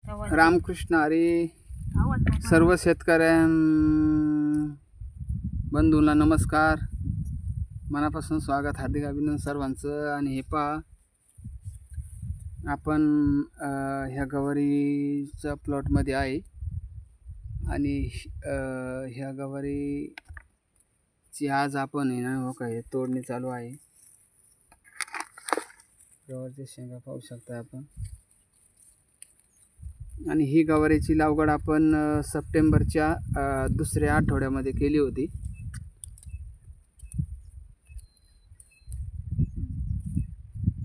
रामकृष्ण हरी. सर्व शेतकऱ्यां बंधूंना नमस्कार. मनापासून स्वागत, हार्दिक अभिनंदन सर्वांचं. आणि हे पहा, आपण ह्या गवारीच्या प्लॉटमध्ये आहे आणि ह्या गवारीची आज आपण आहे ना हो काय तोडणी चालू आहे. गवारीच्या शेंगा पाहू शकता आपण. आणि ही गवारीची लागवड आपण सप्टेंबरच्या दुसऱ्या आठवड्यामध्ये केली होती.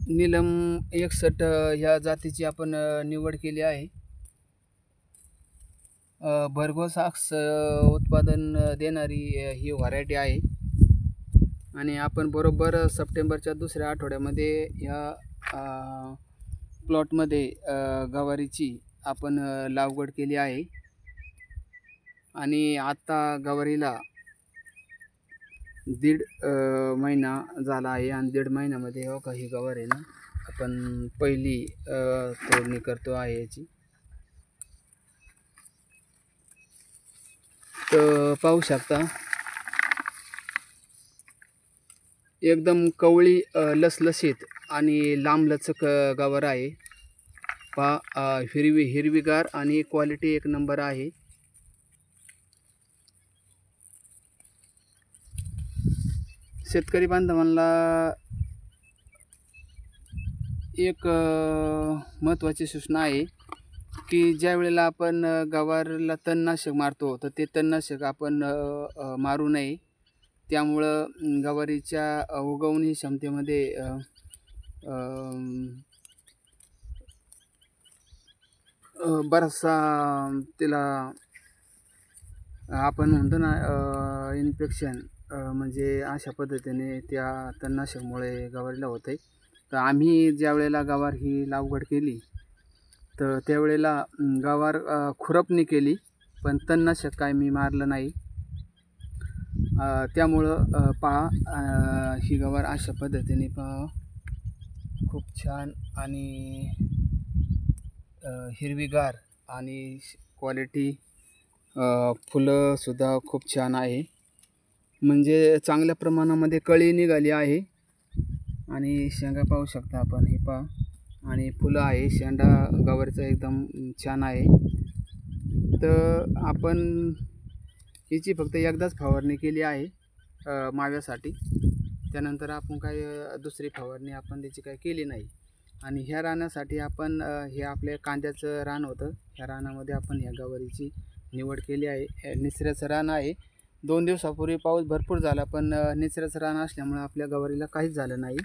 नीलम 61 ह्या जातीची आपण निवड केली आहे. भरघोस उत्पादन देणारी ही व्हरायटी आहे. आणि आपण बरोबर सप्टेंबरच्या दुसऱ्या आठवड्यामध्ये ह्या प्लॉटमध्ये गवारीची आपण लागवड केली आहे. आणि आता गवारीला 1.5 महिना झाला आहे. आणि 1.5 महिन्यामध्ये हो काही गवार आहे ना आपण पहिली तोडणी करतो आहे याची. तर पाहू शकता एकदम कवळी लसलसीत आणि लांबलचक गवार आहे. पहा हिरवीगार आणि क्वालिटी एक नंबर आहे. शेतकरी बांधवांना एक महत्त्वाची सूचना आहे की ज्या वेळेला आपण गवारला तणनाशक मारतो तर ते तणनाशक आपण मारू नये. त्यामुळं गवारीच्या उगवणी क्षमतेमध्ये बराचसा तिला आपण म्हणतो ना इन्फेक्शन म्हणजे अशा पद्धतीने त्या तणनाशकमुळे गवारीला होते. तर आम्ही ज्या वेळेला गवार ही लागवड केली तर त्यावेळेला गवार खुरपणी केली, पण तणनाशक काय मी मारलं नाही. त्यामुळं पहा ही गवार अशा पद्धतीने पहा खूप छान आणि हिरवीगार आणि क्वालिटी फुलंसुद्धा खूप छान आहे. म्हणजे चांगल्या प्रमाणामध्ये कळी निघाली आहे. आणि शेंगा पाहू शकता आपण, हे पहा. आणि फुलं आहे, शेंडा गवारीचा एकदम छान आहे. तर आपण हिची फक्त एकदाच फवारणी केली आहे माव्यासाठी. त्यानंतर आपण काय दुसरी फवारणी आपण त्याची काय केली नाही. आणि ह्या रानासाठी आपण हे आपल्या कांद्याचं रान होतं, ह्या रानामध्ये आपण ह्या गवारीची निवड केली आहे. निसऱ्याचं रान आहे. 2 दिवसापूर्वी पाऊस भरपूर झाला, पण निसऱ्याचं रान असल्यामुळे आपल्या गवारीला काहीच झालं नाही.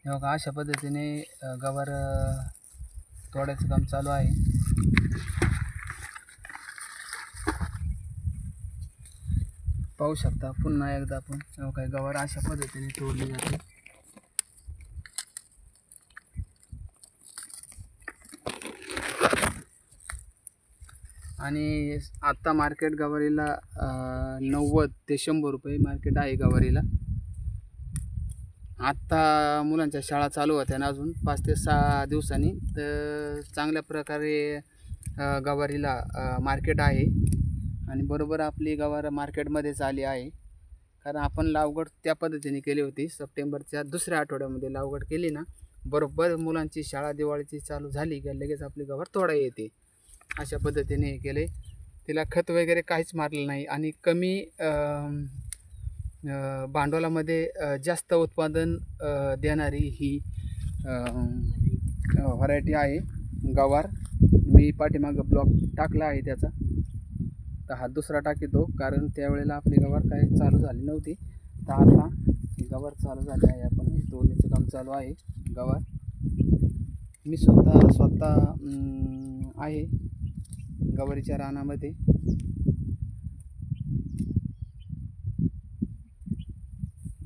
हे बघा अशा पद्धतीने गवार तोडायचं काम चालू आहे. पाहू शकता पुन्हा एकदा आपण काही गवार अशा पद्धतीने तोडली जाते. आणि आत्ता मार्केट गवारीला 90 ते 100 रुपये मार्केट आहे गवारीला. आत्ता मुलांच्या शाळा चालू होत्या ना अजून 5 ते 6 दिवसांनी, तर चांगल्या प्रकारे गवारीला मार्केट आहे. आणि बरोबर आपली गवार मार्केटमध्येच आली आहे, कारण आपण लागवड त्या पद्धतीने केली होती. सप्टेंबरच्या दुसऱ्या आठवड्यामध्ये लागवड केली ना, बरोबर मुलांची शाळा दिवाळीची चालू झाली की लगेच आपली गवार तोडा येते. अशा पद्धतीने हे केले. तिला खत वगैरे काहीच मारलं नाही. आणि कमी भांडवलामध्ये जास्त उत्पादन देणारी ही व्हरायटी आहे गवार. मी पाठीमागं ब्लॉग टाकला आहे त्याचा, तर हा दुसरा टाकीतो, कारण त्यावेळेला आपली गवार काय चालू झाली नव्हती. तर आता ही गवार चालू झाली आहे. आपण तोडणीचं काम चालू आहे गवार. मी स्वतः आहे गवारीच्या रानामध्ये.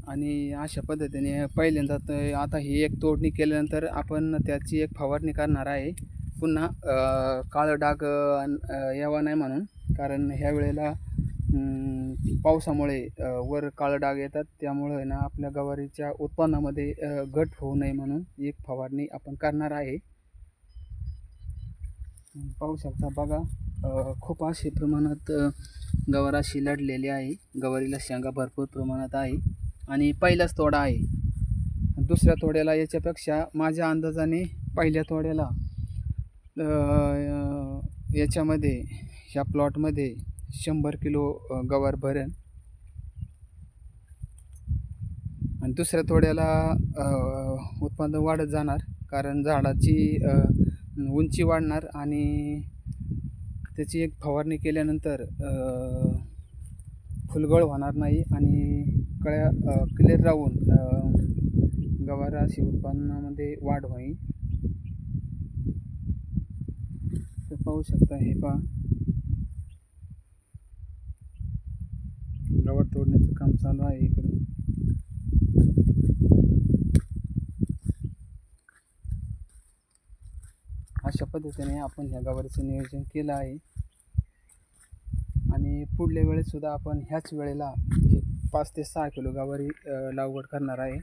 आणि अशा पद्धतीने पहिल्यांदा आता ही एक तोडणी केल्यानंतर आपण त्याची एक फवारणी करणार आहे पुन्हा, काळं डाग यावा नाही म्हणून. कारण ह्या वेळेला पावसामुळे वर काळं डाग येतात, त्यामुळे ना आपल्या गवारीच्या उत्पन्नामध्ये घट होऊ नये म्हणून एक फवारणी आपण करणार आहे. पाहू शकता बघा, खूप अशी प्रमाणात गवार अशी लढलेली आहे. गवारीला शेंगा भरपूर प्रमाणात आहे आणि पहिलाच तोडा आहे. दुसऱ्या तोड्याला याच्यापेक्षा माझ्या अंदाजाने पहिल्या तोड्याला याच्यामध्ये ह्या प्लॉटमध्ये 100 किलो गवार भरेल आणि दुसऱ्या तोड्याला उत्पादन वाढत जाणार, कारण झाडाची उंची वाढणार आणि त्याची एक फवारणी केल्यानंतर फुलगळ होणार नाही आणि कळ्या क्लिअर राहून गवाराशी उत्पन्नामध्ये वाढ होईल. तर पाहू शकता, हे पहा गवार तोडण्याचं काम चालू आहे इकडे. अशा पद्धतीने आपण ह्या गवारीचं नियोजन केलं आहे आणि पुढल्या वेळेस सुद्धा आपण ह्याच वेळेला 5 ते 6 किलो गवारी लागवड करणार आहे.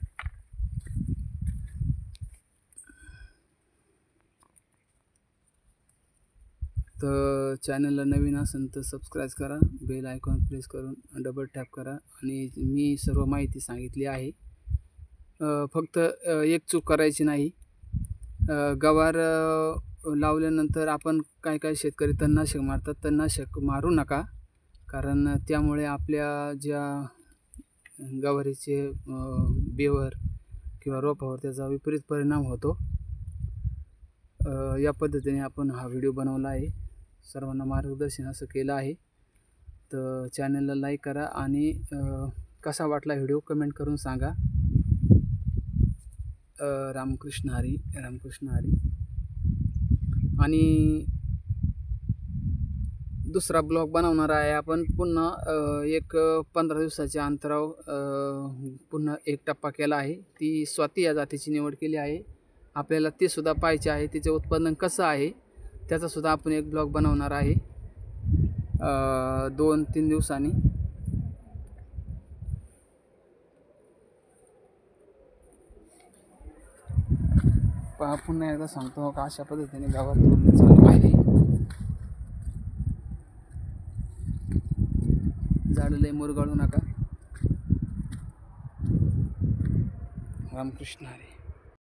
तर चॅनलला नवीन असेल तर सबस्क्राईब करा, बेल आयकॉन प्रेस करून डबल टॅप करा आणि मी सर्व माहिती सांगितली आहे. फक्त एक चूक करायची नाही. गवार लावल्यानंतर आपण काय शेतकरी तणनाशक मारतात, तणनाशक मारू नका, कारण त्यामुळे आपल्या ज्या गवारीचे बेवर किंवा रोपावर त्याचा विपरीत परिणाम होतो. या पद्धतीने आपण हा व्हिडिओ बनवला आहे, सर्वांना मार्गदर्शन असं केलं आहे. तर चॅनलला लाईक करा आणि कसा वाटला व्हिडिओ कमेंट करून सांगा. रामकृष्ण हरी, रामकृष्ण हरी. आणि दुसरा ब्लॉग बनवणार आहे आपण पुन्हा. एक 15 दिवसाच्या अंतरावर पुन्हा एक टप्पा केला आहे. ती स्वाती या जातीची निवड केली आहे. आपल्याला ते सुद्धा पाहायचे आहे, तिचे उत्पादन कसं आहे त्याचा सुद्धा आपण एक ब्लॉग बनवणार आहे 2-3 दिवसांनी. पुन्हा एकदा सांगतो का अशा पद्धतीने गवार तोडणी चालू आहे. झाडं लय मुरगळू नका. रामकृष्ण हरी.